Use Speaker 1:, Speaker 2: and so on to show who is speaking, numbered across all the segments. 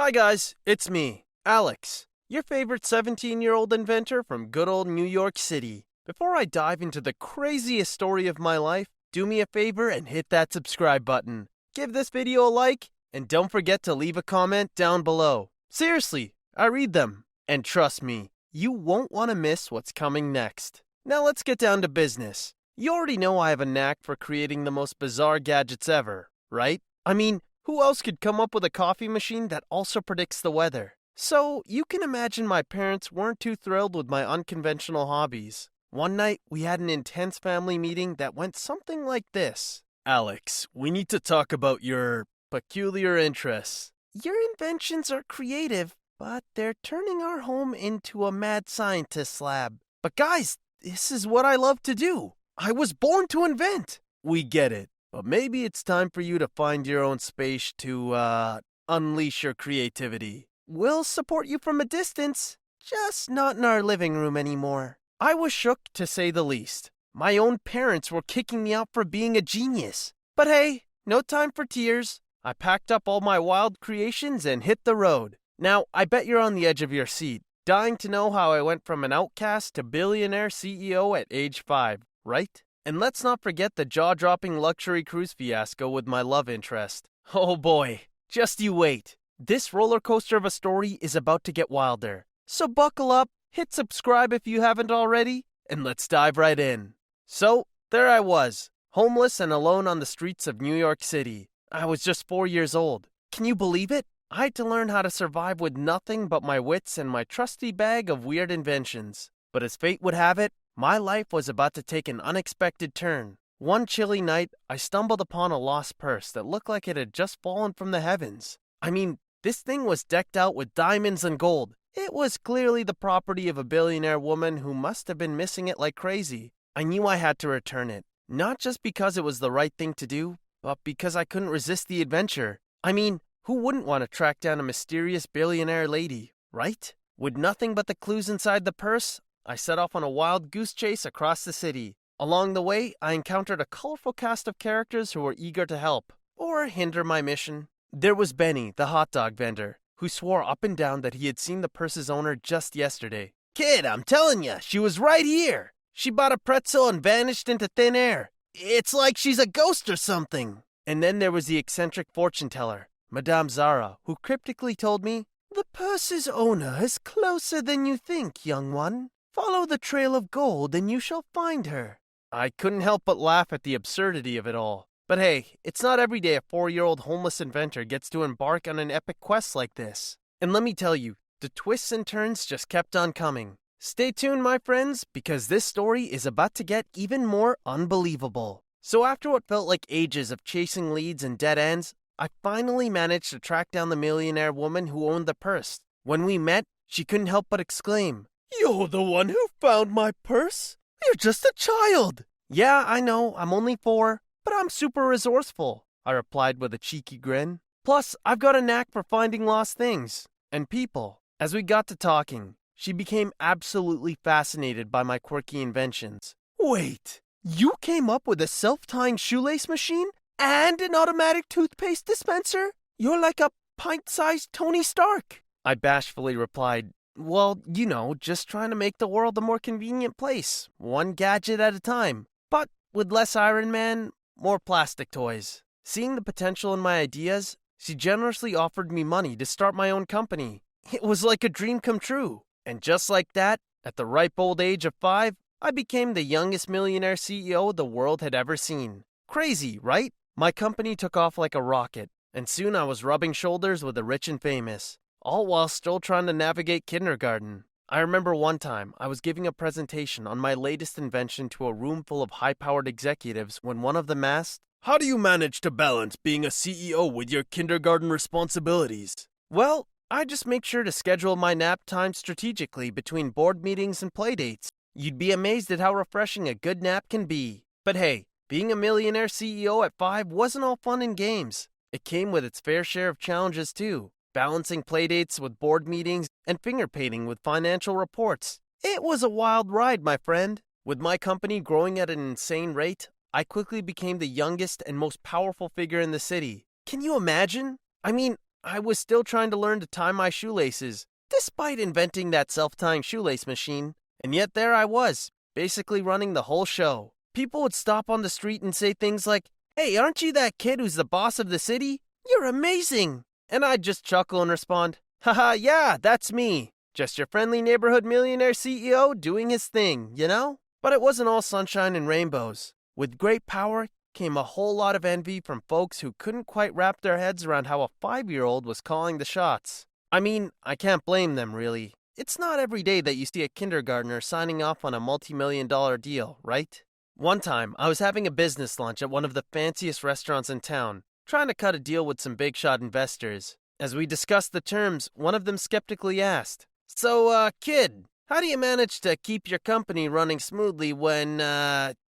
Speaker 1: Hi guys, it's me, Alex, your favorite 17-year-old inventor from good old New York City. Before I dive into the craziest story of my life, do me a favor and hit that subscribe button. Give this video a like, and don't forget to leave a comment down below. Seriously, I read them. And trust me, you won't want to miss what's coming next. Now let's get down to business. You already know I have a knack for creating the most bizarre gadgets ever, right? I mean, who else could come up with a coffee machine that also predicts the weather? So, you can imagine my parents weren't too thrilled with my unconventional hobbies. One night, we had an intense family meeting that went something like this. Alex, we need to talk about your peculiar interests. Your inventions are creative, but they're turning our home into a mad scientist lab. But guys, this is what I love to do. I was born to invent. We get it. But maybe it's time for you to find your own space to, unleash your creativity. We'll support you from a distance, just not in our living room anymore. I was shook, to say the least. My own parents were kicking me out for being a genius. But hey, no time for tears. I packed up all my wild creations and hit the road. Now, I bet you're on the edge of your seat, dying to know how I went from an outcast to billionaire CEO at age 5, right? And let's not forget the jaw-dropping luxury cruise fiasco with my love interest. Oh boy, just you wait. This roller coaster of a story is about to get wilder. So buckle up, hit subscribe if you haven't already, and let's dive right in. So, there I was, homeless and alone on the streets of New York City. I was just 4 years old. Can you believe it? I had to learn how to survive with nothing but my wits and my trusty bag of weird inventions. But as fate would have it, my life was about to take an unexpected turn. One chilly night, I stumbled upon a lost purse that looked like it had just fallen from the heavens. I mean, this thing was decked out with diamonds and gold. It was clearly the property of a billionaire woman who must have been missing it like crazy. I knew I had to return it, not just because it was the right thing to do, but because I couldn't resist the adventure. I mean, who wouldn't want to track down a mysterious billionaire lady, right? With nothing but the clues inside the purse, I set off on a wild goose chase across the city. Along the way, I encountered a colorful cast of characters who were eager to help, or hinder my mission. There was Benny, the hot dog vendor, who swore up and down that he had seen the purse's owner just yesterday. Kid, I'm telling ya, she was right here. She bought a pretzel and vanished into thin air. It's like she's a ghost or something. And then there was the eccentric fortune teller, Madame Zara, who cryptically told me, "The purse's owner is closer than you think, young one. Follow the trail of gold and you shall find her." I couldn't help but laugh at the absurdity of it all. But hey, it's not every day a 4-year-old homeless inventor gets to embark on an epic quest like this. And let me tell you, the twists and turns just kept on coming. Stay tuned, my friends, because this story is about to get even more unbelievable. So after what felt like ages of chasing leads and dead ends, I finally managed to track down the millionaire woman who owned the purse. When we met, she couldn't help but exclaim, "You're the one who found my purse? You're just a child." "Yeah, I know, I'm only 4, but I'm super resourceful," I replied with a cheeky grin. "Plus, I've got a knack for finding lost things and people." As we got to talking, she became absolutely fascinated by my quirky inventions. "Wait, you came up with a self-tying shoelace machine and an automatic toothpaste dispenser? You're like a pint-sized Tony Stark." I bashfully replied, "Well, you know, just trying to make the world a more convenient place, one gadget at a time. But with less Iron Man, more plastic toys." Seeing the potential in my ideas, she generously offered me money to start my own company. It was like a dream come true. And just like that, at the ripe old age of 5, I became the youngest millionaire CEO the world had ever seen. Crazy, right? My company took off like a rocket, and soon I was rubbing shoulders with the rich and famous, all while still trying to navigate kindergarten. I remember one time I was giving a presentation on my latest invention to a room full of high-powered executives when one of them asked, "How do you manage to balance being a CEO with your kindergarten responsibilities?" Well, I just make sure to schedule my nap time strategically between board meetings and playdates. You'd be amazed at how refreshing a good nap can be. But hey, being a millionaire CEO at 5 wasn't all fun and games. It came with its fair share of challenges too. Balancing playdates with board meetings and finger painting with financial reports. It was a wild ride, my friend. With my company growing at an insane rate, I quickly became the youngest and most powerful figure in the city. Can you imagine? I mean, I was still trying to learn to tie my shoelaces, despite inventing that self-tying shoelace machine. And yet there I was, basically running the whole show. People would stop on the street and say things like, "Hey, aren't you that kid who's the boss of the city? You're amazing!" And I'd just chuckle and respond, "Haha, yeah, that's me. Just your friendly neighborhood millionaire CEO doing his thing, you know?" But it wasn't all sunshine and rainbows. With great power came a whole lot of envy from folks who couldn't quite wrap their heads around how a 5-year-old was calling the shots. I mean, I can't blame them, really. It's not every day that you see a kindergartner signing off on a multi-million-dollar deal, right? One time, I was having a business lunch at one of the fanciest restaurants in town, trying to cut a deal with some big-shot investors. As we discussed the terms, one of them skeptically asked, "So, kid, how do you manage to keep your company running smoothly when,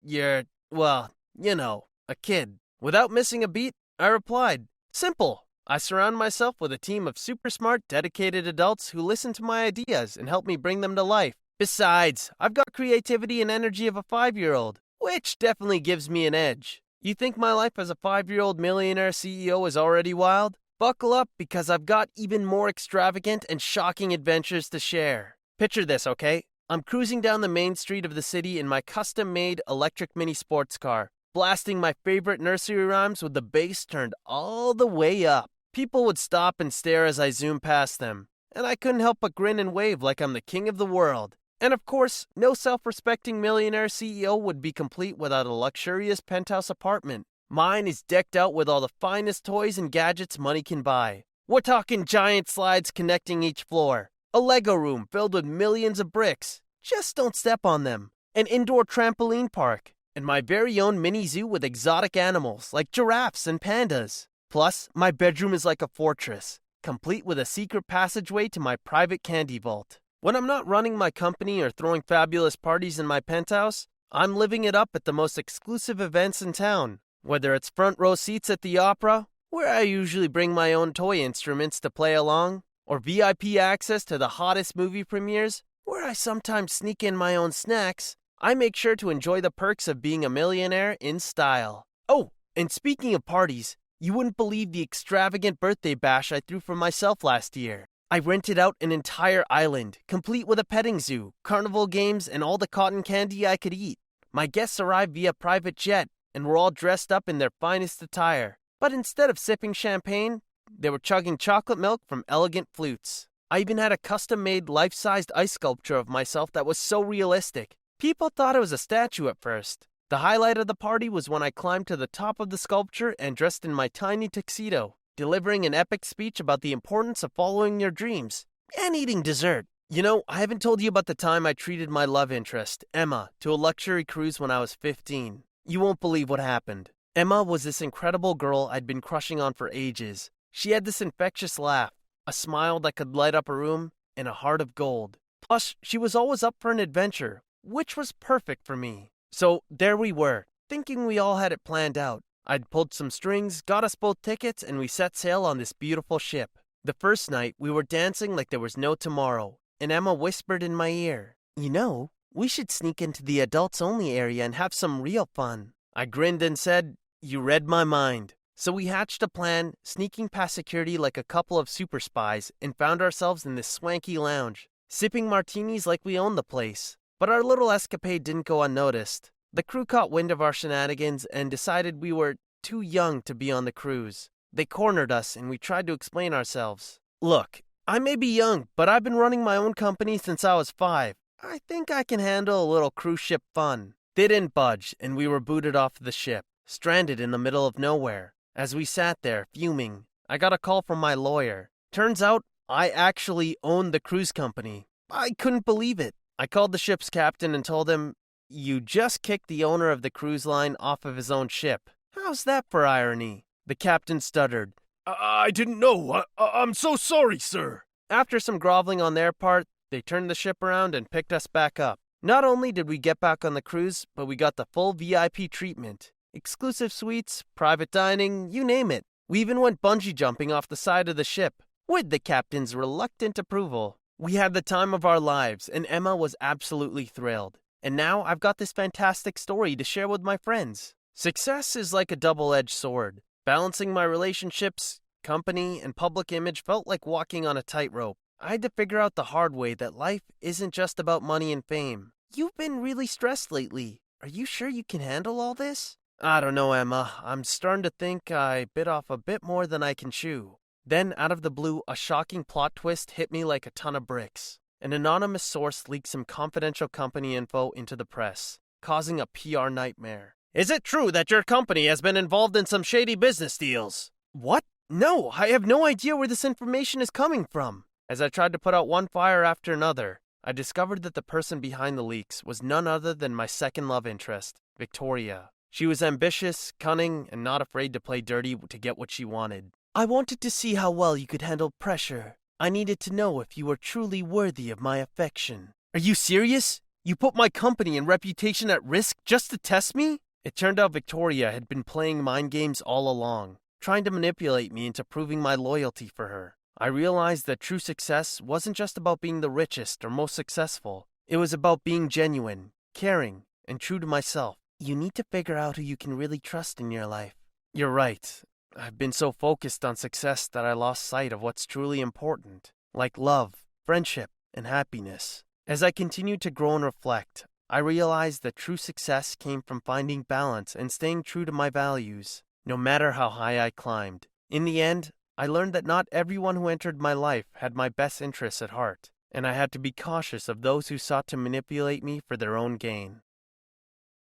Speaker 1: you're, well, you know, a kid?" Without missing a beat, I replied, "Simple. I surround myself with a team of super smart, dedicated adults who listen to my ideas and help me bring them to life. Besides, I've got creativity and energy of a 5-year-old, which definitely gives me an edge." You think my life as a 5-year-old millionaire CEO is already wild? Buckle up, because I've got even more extravagant and shocking adventures to share. Picture this, okay? I'm cruising down the main street of the city in my custom-made electric mini sports car, blasting my favorite nursery rhymes with the bass turned all the way up. People would stop and stare as I zoomed past them, and I couldn't help but grin and wave like I'm the king of the world. And of course, no self-respecting millionaire CEO would be complete without a luxurious penthouse apartment. Mine is decked out with all the finest toys and gadgets money can buy. We're talking giant slides connecting each floor, a Lego room filled with millions of bricks, just don't step on them, an indoor trampoline park, and my very own mini zoo with exotic animals like giraffes and pandas. Plus, my bedroom is like a fortress, complete with a secret passageway to my private candy vault. When I'm not running my company or throwing fabulous parties in my penthouse, I'm living it up at the most exclusive events in town. Whether it's front row seats at the opera, where I usually bring my own toy instruments to play along, or VIP access to the hottest movie premieres, where I sometimes sneak in my own snacks, I make sure to enjoy the perks of being a millionaire in style. Oh, and speaking of parties, you wouldn't believe the extravagant birthday bash I threw for myself last year. I rented out an entire island, complete with a petting zoo, carnival games, and all the cotton candy I could eat. My guests arrived via private jet, and were all dressed up in their finest attire. But instead of sipping champagne, they were chugging chocolate milk from elegant flutes. I even had a custom-made life-sized ice sculpture of myself that was so realistic. People thought it was a statue at first. The highlight of the party was when I climbed to the top of the sculpture and dressed in my tiny tuxedo, delivering an epic speech about the importance of following your dreams and eating dessert. You know, I haven't told you about the time I treated my love interest, Emma, to a luxury cruise when I was 15. You won't believe what happened. Emma was this incredible girl I'd been crushing on for ages. She had this infectious laugh, a smile that could light up a room, and a heart of gold. Plus, she was always up for an adventure, which was perfect for me. So there we were, thinking we all had it planned out. I'd pulled some strings, got us both tickets, and we set sail on this beautiful ship. The first night, we were dancing like there was no tomorrow, and Emma whispered in my ear, "You know, we should sneak into the adults-only area and have some real fun." I grinned and said, "You read my mind." So we hatched a plan, sneaking past security like a couple of super spies, and found ourselves in this swanky lounge, sipping martinis like we owned the place. But our little escapade didn't go unnoticed. The crew caught wind of our shenanigans and decided we were too young to be on the cruise. They cornered us, and we tried to explain ourselves. "Look, I may be young, but I've been running my own company since I was 5. I think I can handle a little cruise ship fun." They didn't budge, and we were booted off the ship, stranded in the middle of nowhere. As we sat there, fuming, I got a call from my lawyer. Turns out, I actually owned the cruise company. I couldn't believe it. I called the ship's captain and told him, "You just kicked the owner of the cruise line off of his own ship. How's that for irony?" The captain stuttered. I didn't know. I'm so sorry, sir." After some groveling on their part, they turned the ship around and picked us back up. Not only did we get back on the cruise, but we got the full VIP treatment. Exclusive suites, private dining, you name it. We even went bungee jumping off the side of the ship, with the captain's reluctant approval. We had the time of our lives, and Emma was absolutely thrilled. And now I've got this fantastic story to share with my friends. Success is like a double-edged sword. Balancing my relationships Company and public image felt like walking on a tightrope. I had to figure out the hard way that life isn't just about money and fame. You've been really stressed lately. Are you sure you can handle all this? I don't know, Emma. I'm starting to think I bit off a bit more than I can chew. Then, out of the blue, a shocking plot twist hit me like a ton of bricks. An anonymous source leaked some confidential company info into the press, causing a PR nightmare. Is it true that your company has been involved in some shady business deals? What? No, I have no idea where this information is coming from. As I tried to put out one fire after another, I discovered that the person behind the leaks was none other than my second love interest, Victoria. She was ambitious, cunning, and not afraid to play dirty to get what she wanted. I wanted to see how well you could handle pressure. I needed to know if you were truly worthy of my affection. Are you serious? You put my company and reputation at risk just to test me? It turned out Victoria had been playing mind games all along, trying to manipulate me into proving my loyalty for her. I realized that true success wasn't just about being the richest or most successful. It was about being genuine, caring, and true to myself. You need to figure out who you can really trust in your life. You're right. I've been so focused on success that I lost sight of what's truly important, like love, friendship, and happiness. As I continued to grow and reflect, I realized that true success came from finding balance and staying true to my values, no matter how high I climbed. In the end, I learned that not everyone who entered my life had my best interests at heart, and I had to be cautious of those who sought to manipulate me for their own gain.